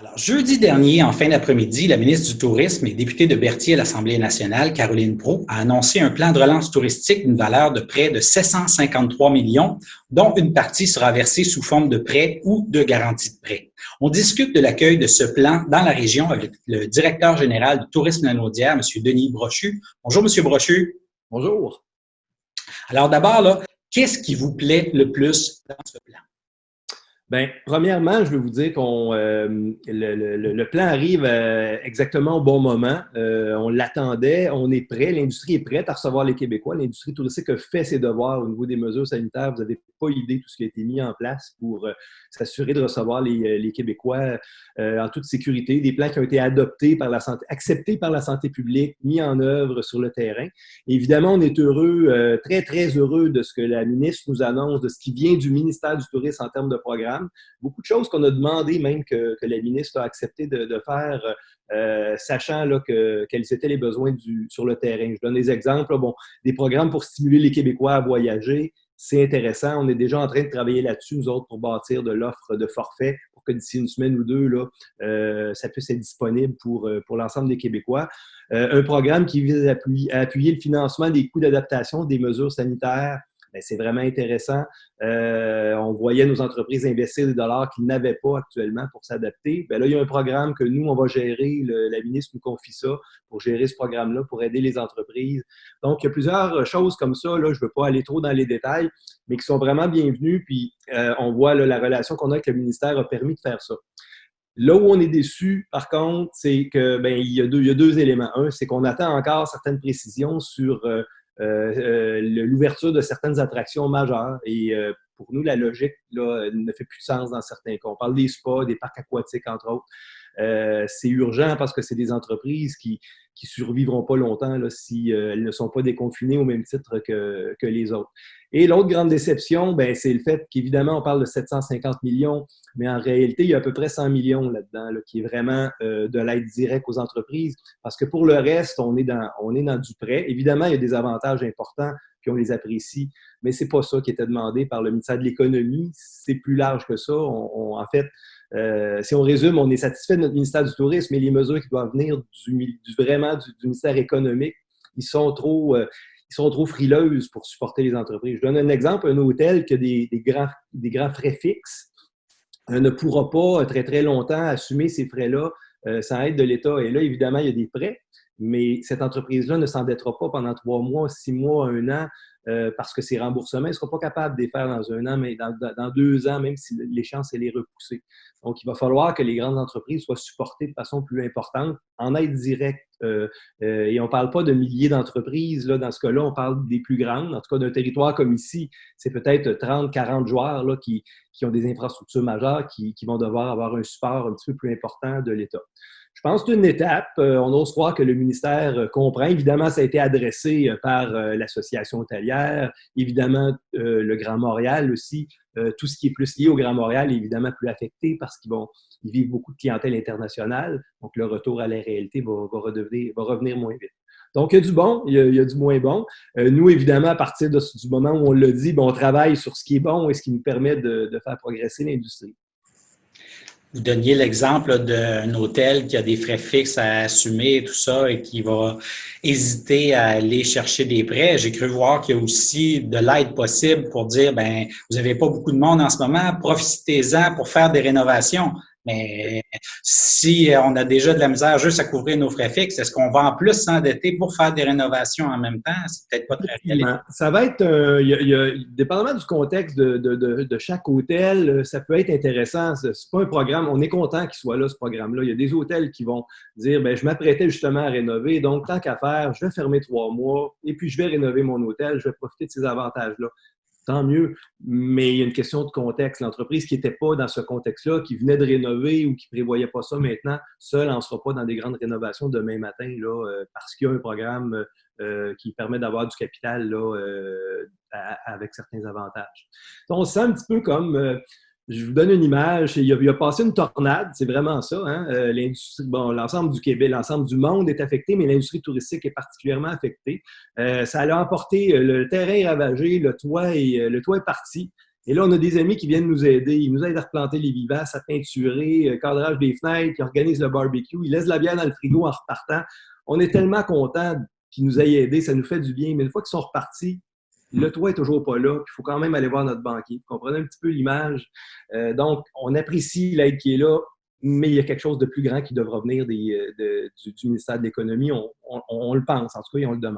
Alors, jeudi dernier, en fin d'après-midi, la ministre du Tourisme et députée de Berthier à l'Assemblée nationale, Caroline Proulx, a annoncé un plan de relance touristique d'une valeur de près de 753 millions, dont une partie sera versée sous forme de prêt ou de garantie de prêt. On discute de l'accueil de ce plan dans la région avec le directeur général du tourisme lanaudière, M. Denis Brochu. Bonjour, M. Brochu. Bonjour. Alors d'abord, là, qu'est-ce qui vous plaît le plus dans ce plan? Bien, premièrement, je veux vous dire le plan arrive exactement au bon moment. On l'attendait, on est prêt, l'industrie est prête à recevoir les Québécois. L'industrie touristique a fait ses devoirs au niveau des mesures sanitaires. Vous n'avez pas idée de tout ce qui a été mis en place pour s'assurer de recevoir les Québécois en toute sécurité. Des plans qui ont été adoptés par la santé, acceptés par la santé publique, mis en œuvre sur le terrain. Et évidemment, on est heureux, très, très heureux de ce que la ministre nous annonce, de ce qui vient du ministère du Tourisme en termes de programme. Beaucoup de choses qu'on a demandé même que la ministre a accepté de faire, sachant là, quels étaient les besoins sur le terrain. Je donne des exemples. Là, bon, des programmes pour stimuler les Québécois à voyager. C'est intéressant. On est déjà en train de travailler là-dessus, nous autres, pour bâtir de l'offre de forfait pour que d'ici une semaine ou deux, là, ça puisse être disponible pour l'ensemble des Québécois. Un programme qui vise à appuyer le financement des coûts d'adaptation des mesures sanitaires. Bien, c'est vraiment intéressant. On voyait nos entreprises investir des dollars qu'ils n'avaient pas actuellement pour s'adapter. Bien là, il y a un programme que nous, on va gérer. La ministre nous confie ça pour gérer ce programme-là, pour aider les entreprises. Donc, il y a plusieurs choses comme ça. Là, je ne veux pas aller trop dans les détails, mais qui sont vraiment bienvenues. Puis, on voit là, la relation qu'on a avec le ministère a permis de faire ça. Là où on est déçu, par contre, c'est que ben, il y a deux éléments. Un, c'est qu'on attend encore certaines précisions sur l'ouverture de certaines attractions majeures. Et pour nous, la logique là, ne fait plus de sens dans certains cas. On parle des spas, des parcs aquatiques, entre autres. C'est urgent parce que c'est des entreprises qui survivront pas longtemps là, si elles ne sont pas déconfinées au même titre que les autres. Et l'autre grande déception, ben, c'est le fait qu'évidemment, on parle de 750 millions, mais en réalité, il y a à peu près 100 millions là-dedans, là, qui est vraiment de l'aide directe aux entreprises. Parce que pour le reste, on est dans du prêt. Évidemment, il y a des avantages importants, puis on les apprécie, mais c'est pas ça qui était demandé par le ministère de l'Économie. C'est plus large que ça. En fait, si on résume, on est satisfait de notre ministère du Tourisme, mais les mesures qui doivent venir vraiment du ministère économique, ils sont trop frileuses pour supporter les entreprises. Je donne un exemple, un hôtel qui a des grands frais fixes ne pourra pas très, très longtemps assumer ces frais-là sans aide de l'État. Et là, évidemment, il y a des prêts, mais cette entreprise-là ne s'endettera pas pendant 3 mois, 6 mois, 1 an, parce que ses remboursements, elle ne sera pas capable de les faire dans 1 an, mais dans 2 ans, même si l'échéance est repoussée. Donc, il va falloir que les grandes entreprises soient supportées de façon plus importante en aide directe. Et on ne parle pas de milliers d'entreprises. Là, dans ce cas-là, on parle des plus grandes. En tout cas, d'un territoire comme ici, c'est peut-être 30, 40 joueurs là, qui ont des infrastructures majeures qui vont devoir avoir un support un petit peu plus important de l'État. Je pense que c'est une étape. On ose croire que le ministère comprend. Évidemment, ça a été adressé par l'Association hôtelière, évidemment le Grand Montréal aussi. Tout ce qui est plus lié au Grand Montréal est évidemment plus affecté parce qu'ils vivent beaucoup de clientèle internationale. Donc, le retour à la réalité va revenir moins vite. Donc, il y a du bon, il y a du moins bon. Nous, évidemment, à partir du moment où on l'a dit, on travaille sur ce qui est bon et ce qui nous permet de faire progresser l'industrie. Vous donniez l'exemple d'un hôtel qui a des frais fixes à assumer et tout ça et qui va hésiter à aller chercher des prêts. J'ai cru voir qu'il y a aussi de l'aide possible pour dire, ben, vous n'avez pas beaucoup de monde en ce moment, profitez-en pour faire des rénovations. Mais si on a déjà de la misère juste à couvrir nos frais fixes, est-ce qu'on va en plus s'endetter pour faire des rénovations en même temps? C'est peut-être pas très réaliste. Ça va être, dépendamment du contexte de chaque hôtel, ça peut être intéressant. C'est pas un programme, on est content qu'il soit là, ce programme-là. Il y a des hôtels qui vont dire, ben, je m'apprêtais justement à rénover, donc tant qu'à faire, je vais fermer 3 mois et puis je vais rénover mon hôtel, je vais profiter de ces avantages-là. Tant mieux, mais il y a une question de contexte. L'entreprise qui n'était pas dans ce contexte-là, qui venait de rénover ou qui ne prévoyait pas ça maintenant, seule n'en sera pas dans des grandes rénovations demain matin là, parce qu'il y a un programme qui permet d'avoir du capital là, avec certains avantages. Donc, on se sent un petit peu comme... je vous donne une image. Il a passé une tornade, c'est vraiment ça. Hein? L'ensemble du Québec, l'ensemble du monde est affecté, mais l'industrie touristique est particulièrement affectée. Ça a emporté, le terrain est ravagé, le toit est parti. Et là, on a des amis qui viennent nous aider. Ils nous aident à replanter les vivaces, à peinturer, cadrage des fenêtres, ils organisent le barbecue, ils laissent de la bière dans le frigo en repartant. On est tellement contents qu'ils nous aient aidés, ça nous fait du bien. Mais une fois qu'ils sont repartis, le toit est toujours pas là. Il faut quand même aller voir notre banquier. Vous comprenez un petit peu l'image. Donc, on apprécie l'aide qui est là, mais il y a quelque chose de plus grand qui devra venir du ministère de l'Économie. On le pense, en tout cas, et on le demande.